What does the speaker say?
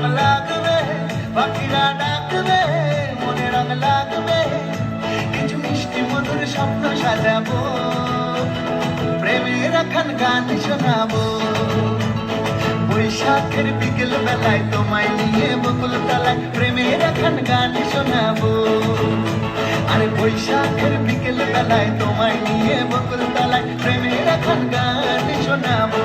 রং লাগবে, পাখিরা ডাকবে, মনে রং লাগবে, কিছু মিষ্টি মধুর স্বপ্ন সাজাবো, প্রেমের এখন গান শোনাবো। বৈশাখের বিকেল বেলায় তোমায় নিয়ে বকুল তলায় প্রেমের এখন গান শোনাবো। আরে বৈশাখের বিকেল বেলায় তোমায় নিয়ে বকুল তলায় প্রেমের এখন গান শোনাবো।